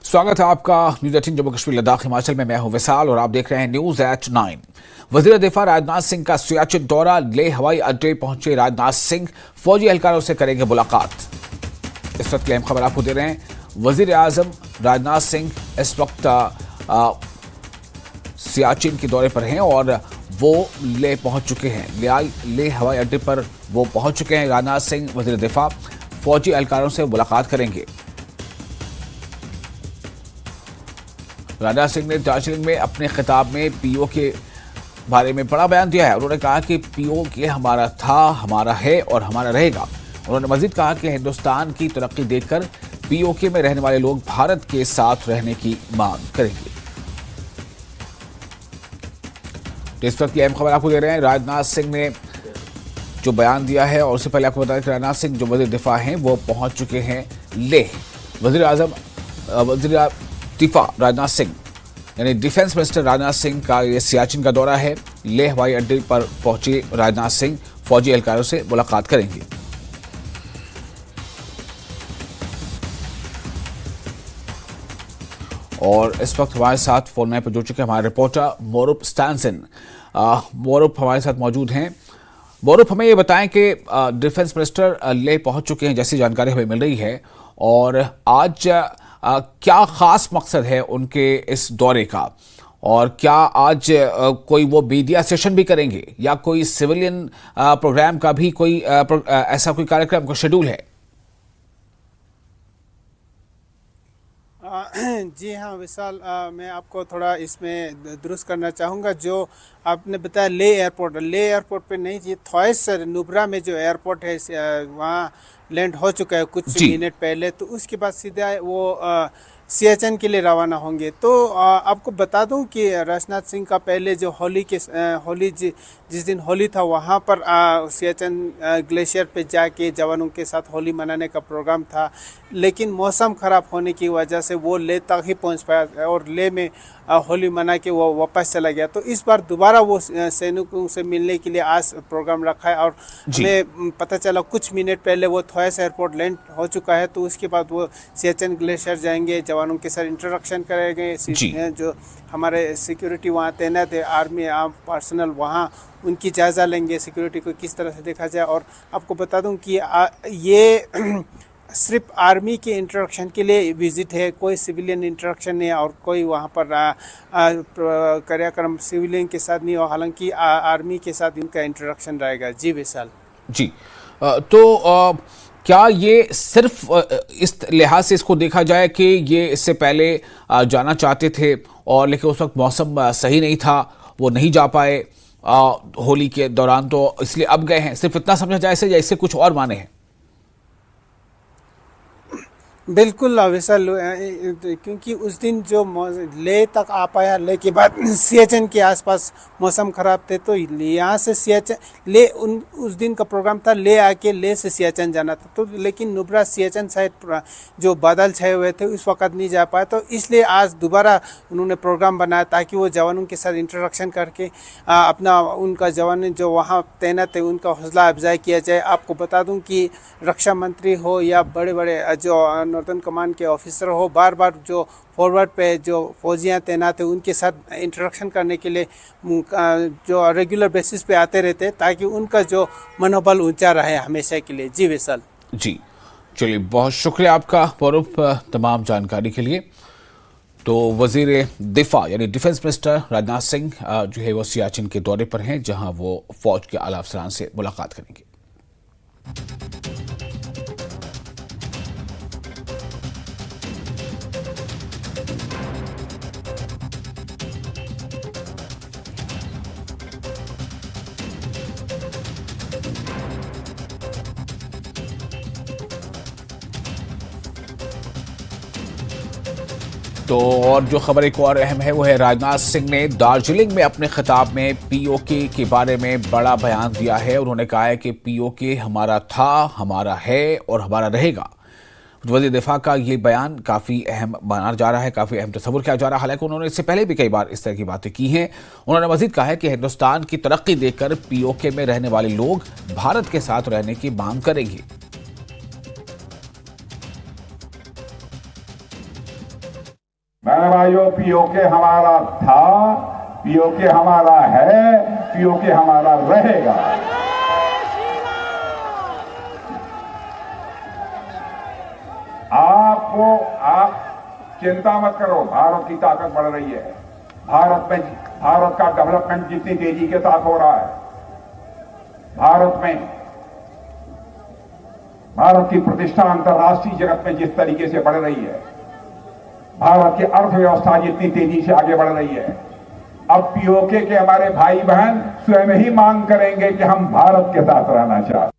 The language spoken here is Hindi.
स्वागत है आपका न्यूज 18 जम्मू कश्मीर लद्दाख हिमाचल में। मैं हूं विशाल और आप देख रहे हैं न्यूज एट 9। वजीर दिफा राजनाथ सिंह का सियाचिन दौरा। लेह हवाई अड्डे पहुंचे राजनाथ सिंह, फौजी एहलकारों से करेंगे मुलाकात। इस वक्त की अहम खबर आपको दे रहे हैं। वजीर आजम राजनाथ सिंह इस वक्त सियाचिन के दौरे पर हैं और वो लेह पहुंच चुके हैं। लेह हवाई अड्डे पर वो पहुंच चुके हैं। राजनाथ सिंह वजीर दिफा फौजी एहलकारों से मुलाकात करेंगे। राजनाथ सिंह ने दार्जिलिंग में अपने खिताब में पीओ के बारे में बड़ा बयान दिया है। उन्होंने कहा कि पीओ के हमारा था, हमारा है और हमारा रहेगा। उन्होंने मजीद कहा कि हिंदुस्तान की तरक्की देखकर पीओके में रहने वाले लोग भारत के साथ रहने की मांग करेंगे। इस वक्त की अहम खबर आपको दे रहे हैं। राजनाथ सिंह ने जो बयान दिया है और उससे पहले आपको बताया कि राजनाथ सिंह जो वजीर दिफा हैं वो पहुंच चुके हैं लेह। वजीर दिफा राजनाथ सिंह यानी डिफेंस मिनिस्टर राजनाथ सिंह का ये सियाचिन का दौरा है। लेह हवाई अड्डे पर पहुंचे राजनाथ सिंह फौजी एहलकारों से मुलाकात करेंगे। और इस वक्त हमारे साथ फोन लाइन पर जुड़ चुके हमारे रिपोर्टर मोरूफ स्टैनसन। मोरूफ हमारे साथ मौजूद हैं। मोरूफ, हमें ये बताएं कि डिफेंस मिनिस्टर लेह पहुंच चुके हैं जैसी जानकारी हमें मिल रही है, और आज क्या खास मकसद है उनके इस दौरे का, और क्या आज कोई वो मीडिया सेशन भी करेंगे या कोई सिविलियन प्रोग्राम का भी कोई ऐसा कोई कार्यक्रम का शेड्यूल है? जी हाँ विशाल, मैं आपको थोड़ा इसमें दुरुस्त करना चाहूँगा। जो आपने बताया ले एयरपोर्ट पे नहीं जी, थॉइस नुब्रा में जो एयरपोर्ट है वहाँ लैंड हो चुका है कुछ मिनट पहले। तो उसके बाद सीधा वो सियाचिन के लिए रवाना होंगे। तो आपको बता दूं कि राजनाथ सिंह का पहले जो होली जिस दिन होली था वहाँ पर सियाचिन ग्लेशियर पे जाके जवानों के साथ होली मनाने का प्रोग्राम था, लेकिन मौसम ख़राब होने की वजह से वो लेह तक ही पहुँच पाया और लेह में होली मना के वो वापस चला गया। तो इस बार दोबारा वो सैनिकों से मिलने के लिए आज प्रोग्राम रखा है और हमें पता चला कुछ मिनट पहले वो थॉइस एयरपोर्ट लैंड हो चुका है। तो उसके बाद वो सियाचिन ग्लेशियर जाएंगे, जवानों के साथ इंट्रोडक्शन करेंगे। जो हमारे सिक्योरिटी वहाँ तैनात है, आर्मी आर्म पर्सनल, वहाँ उनकी जायज़ा लेंगे सिक्योरिटी को किस तरह से देखा जाए। और आपको बता दूं कि ये सिर्फ आर्मी के इंट्रोडक्शन के लिए विजिट है, कोई सिविलियन इंट्रोडक्शन नहीं है और कोई वहाँ पर कार्यक्रम सिविलियन के साथ नहीं हो। हालांकि आर्मी के साथ इनका इंट्रोडक्शन रहेगा। जी विशाल जी, तो क्या ये सिर्फ इस लिहाज से इसको देखा जाए कि ये इससे पहले जाना चाहते थे और लेकिन उस वक्त मौसम सही नहीं था, वो नहीं जा पाए होली के दौरान, तो इसलिए अब गए हैं, सिर्फ इतना समझा जाए इसे या इससे कुछ और माने हैं? बिल्कुल विशाल, क्योंकि उस दिन जो लेह तक आ पाया, लेह के बाद सियाचिन के आसपास मौसम ख़राब थे। तो यहाँ से सियाचिन उस दिन का प्रोग्राम था लेह आके लेह से सियाचिन जाना था। तो लेकिन नुब्रा सियाचिन साइड जो बादल छाए हुए थे उस वक़्त नहीं जा पाया। तो इसलिए आज दोबारा उन्होंने प्रोग्राम बनाया ताकि वो जवानों के साथ इंट्रोडक्शन करके अपना उनका जवान जो वहाँ तैनात है उनका हौसला अफजाई किया जाए। आपको बता दूँ कि रक्षा मंत्री हो या बड़े बड़े जो नॉर्दर्न कमांड के ऑफिसर हो, बार बार जो फॉरवर्ड पे जो फौजियाँ तैनात है उनके साथ इंट्रोडक्शन करने के लिए जो रेगुलर बेसिस पे आते रहते हैं ताकि उनका जो मनोबल ऊंचा रहे हमेशा के लिए। जी विशाल जी, चलिए बहुत शुक्रिया आपका मोरूफ तमाम जानकारी के लिए। तो वजीर दिफा यानी डिफेंस मिनिस्टर राजनाथ सिंह जो है वो सियाचिन के दौरे पर हैं, जहां वो फौज के आला अफसरान से मुलाकात करेंगे। तो और जो खबर एक और अहम है वो है राजनाथ सिंह ने दार्जिलिंग में अपने खिताब में पीओके के बारे में बड़ा बयान दिया है। उन्होंने कहा है कि पीओके हमारा था, हमारा है और हमारा रहेगा। वज़ीर दिफा का ये बयान काफ़ी अहम माना जा रहा है, काफ़ी अहम तस्वुर किया जा रहा है। हालांकि उन्होंने इससे पहले भी कई बार इस तरह की बातें की हैं। उन्होंने मजीद कहा है कि हिंदुस्तान की तरक्की देखकर पीओके में रहने वाले लोग भारत के साथ रहने की मांग करेंगे। मेरे भाइयों, पीओके हमारा था, पीओके हमारा है, पीओके हमारा रहेगा। आप चिंता मत करो, भारत की ताकत बढ़ रही है। भारत का डेवलपमेंट जितनी तेजी के साथ हो रहा है, भारत की प्रतिष्ठा अंतर्राष्ट्रीय जगत में जिस तरीके से बढ़ रही है, भारत की अर्थव्यवस्था जितनी तेजी से आगे बढ़ रही है, अब पीओके के हमारे भाई बहन स्वयं ही मांग करेंगे कि हम भारत के साथ रहना चाहते हैं।